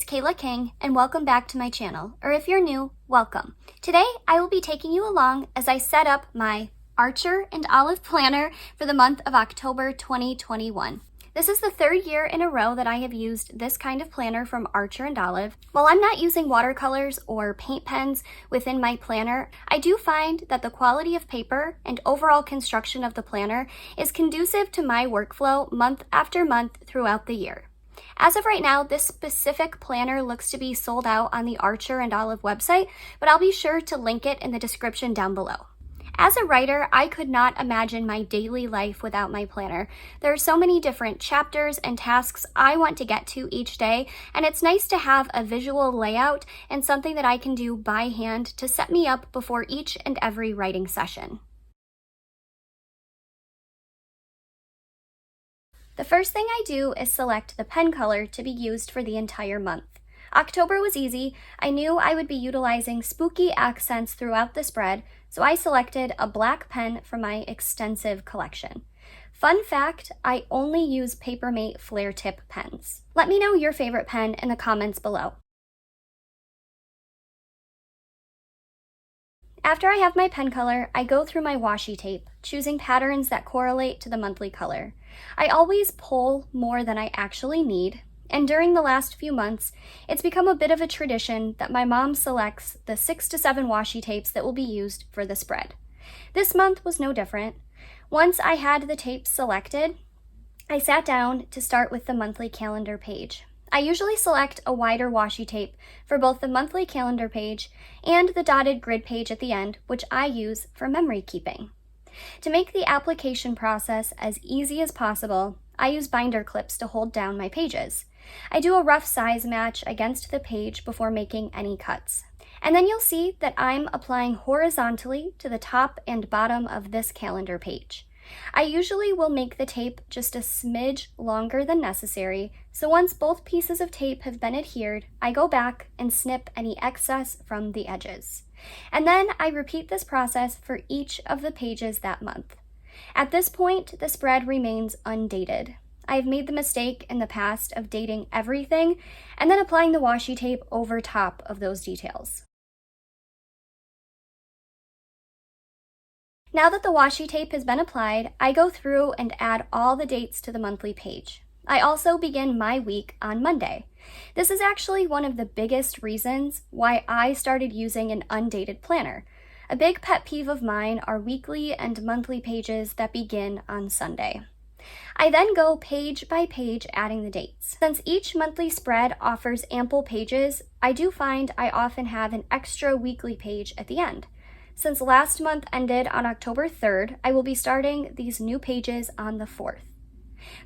Kayla King, and welcome back to my channel, or if you're new, welcome. Today, I will be taking you along as I set up my Archer and Olive planner for the month of October 2021. This is the third year in a row that I have used this kind of planner from Archer and Olive. While I'm not using watercolors or paint pens within my planner, I do find that the quality of paper and overall construction of the planner is conducive to my workflow month after month throughout the year. As of right now, this specific planner looks to be sold out on the Archer and Olive website, but I'll be sure to link it in the description down below. As a writer, I could not imagine my daily life without my planner. There are so many different chapters and tasks I want to get to each day, and it's nice to have a visual layout and something that I can do by hand to set me up before each and every writing session. The first thing I do is select the pen color to be used for the entire month. October was easy. I knew I would be utilizing spooky accents throughout the spread, so I selected a black pen from my extensive collection. Fun fact, I only use Papermate flare tip pens. Let me know your favorite pen in the comments below. After I have my pen color, I go through my washi tape, choosing patterns that correlate to the monthly color. I always pull more than I actually need, and during the last few months, it's become a bit of a tradition that my mom selects the 6 to 7 washi tapes that will be used for the spread. This month was no different. Once I had the tapes selected, I sat down to start with the monthly calendar page. I usually select a wider washi tape for both the monthly calendar page and the dotted grid page at the end, which I use for memory keeping. To make the application process as easy as possible, I use binder clips to hold down my pages. I do a rough size match against the page before making any cuts. And then you'll see that I'm applying horizontally to the top and bottom of this calendar page. I usually will make the tape just a smidge longer than necessary, so once both pieces of tape have been adhered, I go back and snip any excess from the edges. And then I repeat this process for each of the pages that month. At this point, the spread remains undated. I've made the mistake in the past of dating everything and then applying the washi tape over top of those details. Now that the washi tape has been applied, I go through and add all the dates to the monthly page. I also begin my week on Monday. This is actually one of the biggest reasons why I started using an undated planner. A big pet peeve of mine are weekly and monthly pages that begin on Sunday. I then go page by page adding the dates. Since each monthly spread offers ample pages, I do find I often have an extra weekly page at the end. Since last month ended on October 3rd, I will be starting these new pages on the 4th.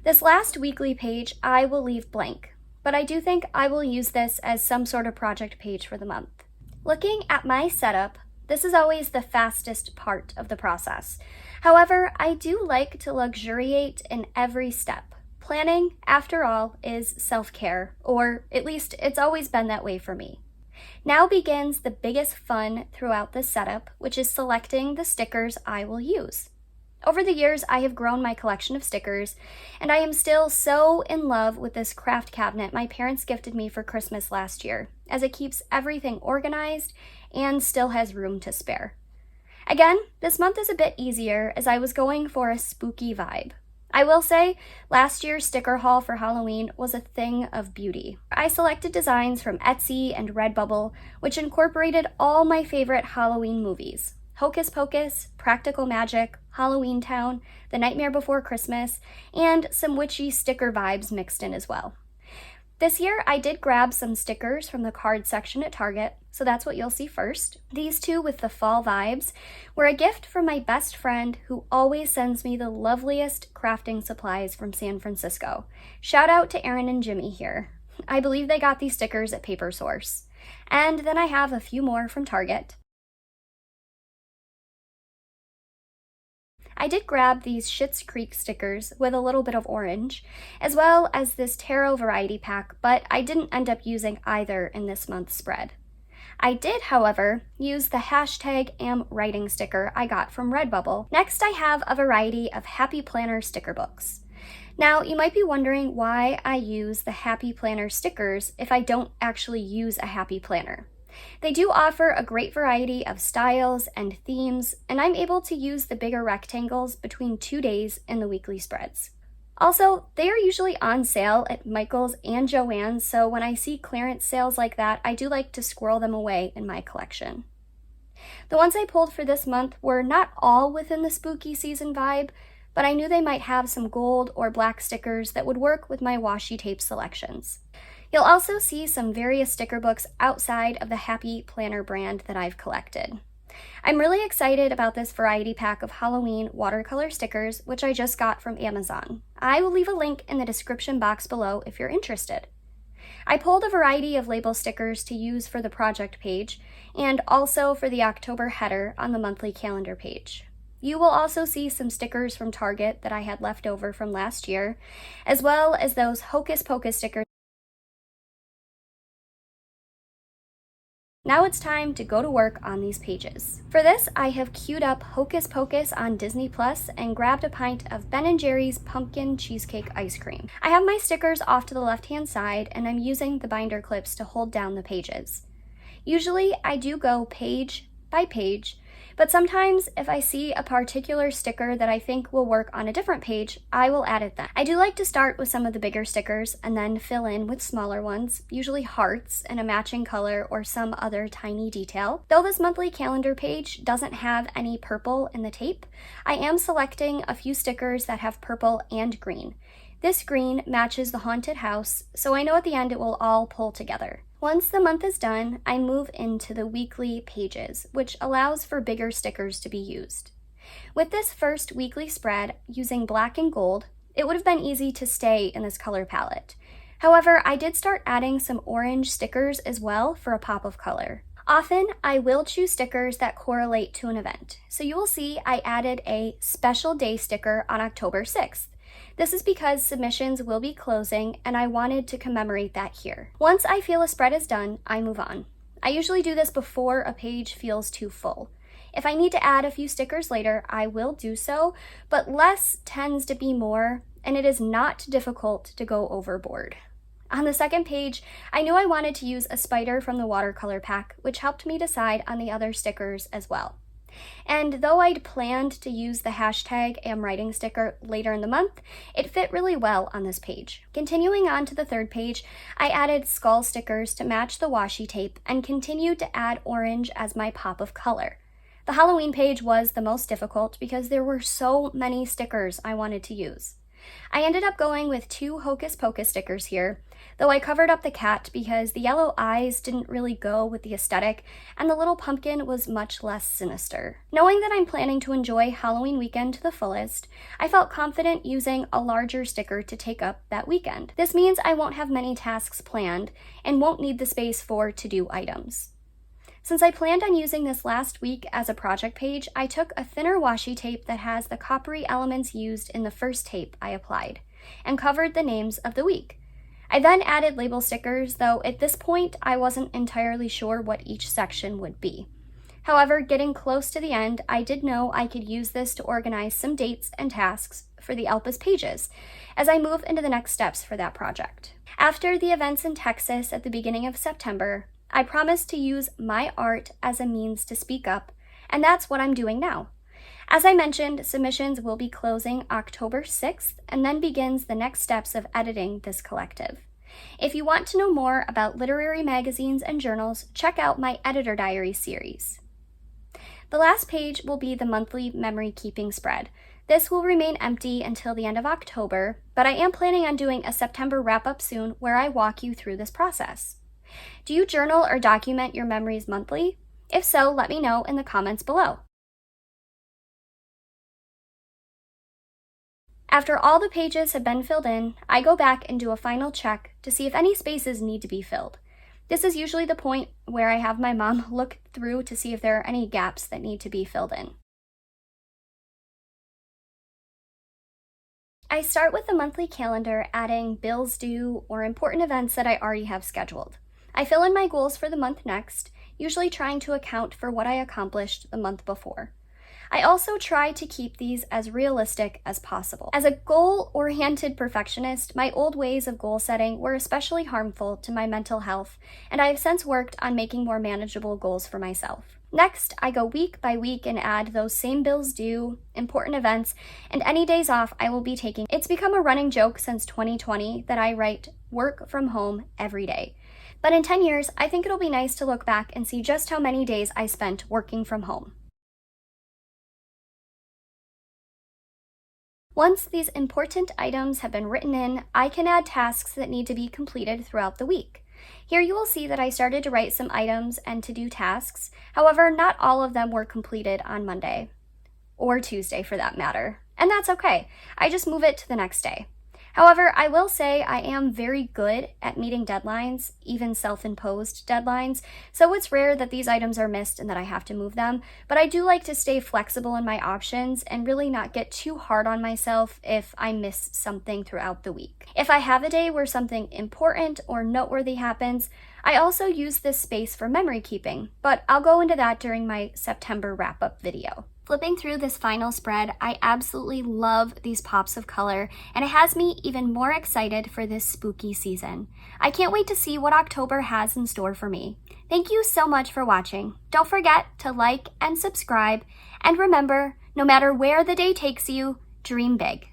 This last weekly page I will leave blank, but I do think I will use this as some sort of project page for the month. Looking at my setup, this is always the fastest part of the process. However, I do like to luxuriate in every step. Planning, after all, is self-care, or at least it's always been that way for me. Now begins the biggest fun throughout this setup, which is selecting the stickers I will use. Over the years, I have grown my collection of stickers, and I am still so in love with this craft cabinet my parents gifted me for Christmas last year, as it keeps everything organized and still has room to spare. Again, this month is a bit easier as I was going for a spooky vibe. I will say, last year's sticker haul for Halloween was a thing of beauty. I selected designs from Etsy and Redbubble, which incorporated all my favorite Halloween movies: Hocus Pocus, Practical Magic, Halloween Town, The Nightmare Before Christmas, and some witchy sticker vibes mixed in as well. This year, I did grab some stickers from the card section at Target, so that's what you'll see first. These two with the fall vibes were a gift from my best friend who always sends me the loveliest crafting supplies from San Francisco. Shout out to Erin and Jimmy here. I believe they got these stickers at Paper Source. And then I have a few more from Target. I did grab these Schitt's Creek stickers with a little bit of orange, as well as this tarot variety pack, but I didn't end up using either in this month's spread. I did, however, use the #AmWriting sticker I got from Redbubble. Next, I have a variety of Happy Planner sticker books. Now, you might be wondering why I use the Happy Planner stickers if I don't actually use a Happy Planner. They do offer a great variety of styles and themes, and I'm able to use the bigger rectangles between 2 days in the weekly spreads. Also, they are usually on sale at Michael's and Joann's, so when I see clearance sales like that, I do like to squirrel them away in my collection. The ones I pulled for this month were not all within the spooky season vibe, but I knew they might have some gold or black stickers that would work with my washi tape selections. You'll also see some various sticker books outside of the Happy Planner brand that I've collected. I'm really excited about this variety pack of Halloween watercolor stickers, which I just got from Amazon. I will leave a link in the description box below if you're interested. I pulled a variety of label stickers to use for the project page and also for the October header on the monthly calendar page. You will also see some stickers from Target that I had left over from last year, as well as those Hocus Pocus stickers. Now it's time to go to work on these pages. For this, I have queued up Hocus Pocus on Disney Plus and grabbed a pint of Ben & Jerry's pumpkin cheesecake ice cream. I have my stickers off to the left-hand side, and I'm using the binder clips to hold down the pages. Usually, I do go page by page, but sometimes if I see a particular sticker that I think will work on a different page, I will add it then. I do like to start with some of the bigger stickers and then fill in with smaller ones, usually hearts in a matching color or some other tiny detail. Though this monthly calendar page doesn't have any purple in the tape, I am selecting a few stickers that have purple and green. This green matches the haunted house, so I know at the end it will all pull together. Once the month is done, I move into the weekly pages, which allows for bigger stickers to be used. With this first weekly spread, using black and gold, it would have been easy to stay in this color palette. However, I did start adding some orange stickers as well for a pop of color. Often, I will choose stickers that correlate to an event. So you will see I added a special day sticker on October 6th. This is because submissions will be closing and I wanted to commemorate that here. Once I feel a spread is done, I move on. I usually do this before a page feels too full. If I need to add a few stickers later, I will do so, but less tends to be more, and it is not difficult to go overboard. On the second page, I knew I wanted to use a spider from the watercolor pack, which helped me decide on the other stickers as well. And though I'd planned to use the hashtag #amwriting sticker later in the month, it fit really well on this page. Continuing on to the third page, I added skull stickers to match the washi tape and continued to add orange as my pop of color. The Halloween page was the most difficult because there were so many stickers I wanted to use. I ended up going with 2 Hocus Pocus stickers here, though I covered up the cat because the yellow eyes didn't really go with the aesthetic and the little pumpkin was much less sinister. Knowing that I'm planning to enjoy Halloween weekend to the fullest, I felt confident using a larger sticker to take up that weekend. This means I won't have many tasks planned and won't need the space for to-do items. Since I planned on using this last week as a project page, I took a thinner washi tape that has the coppery elements used in the first tape I applied, and covered the names of the week. I then added label stickers, though at this point I wasn't entirely sure what each section would be. However, getting close to the end, I did know I could use this to organize some dates and tasks for the ELPIS pages as I move into the next steps for that project. After the events in Texas at the beginning of September, I promised to use my art as a means to speak up, and that's what I'm doing now. As I mentioned, submissions will be closing October 6th, and then begins the next steps of editing this collective. If you want to know more about literary magazines and journals, check out my Editor Diary series. The last page will be the monthly memory keeping spread. This will remain empty until the end of October, but I am planning on doing a September wrap-up soon where I walk you through this process. Do you journal or document your memories monthly? If so, let me know in the comments below. After all the pages have been filled in, I go back and do a final check to see if any spaces need to be filled. This is usually the point where I have my mom look through to see if there are any gaps that need to be filled in. I start with the monthly calendar, adding bills due or important events that I already have scheduled. I fill in my goals for the month next, usually trying to account for what I accomplished the month before. I also try to keep these as realistic as possible. As a goal-oriented perfectionist, my old ways of goal setting were especially harmful to my mental health, and I have since worked on making more manageable goals for myself. Next, I go week by week and add those same bills due, important events, and any days off I will be taking. It's become a running joke since 2020 that I write work from home every day. But in 10 years, I think it'll be nice to look back and see just how many days I spent working from home. Once these important items have been written in, I can add tasks that need to be completed throughout the week. Here you will see that I started to write some items and to-do tasks. However, not all of them were completed on Monday, or Tuesday for that matter. And that's okay. I just move it to the next day. However, I will say I am very good at meeting deadlines, even self-imposed deadlines, so it's rare that these items are missed and that I have to move them, but I do like to stay flexible in my options and really not get too hard on myself if I miss something throughout the week. If I have a day where something important or noteworthy happens, I also use this space for memory keeping, but I'll go into that during my September wrap-up video. Flipping through this final spread, I absolutely love these pops of color, and it has me even more excited for this spooky season. I can't wait to see what October has in store for me. Thank you so much for watching. Don't forget to like and subscribe, and remember, no matter where the day takes you, dream big.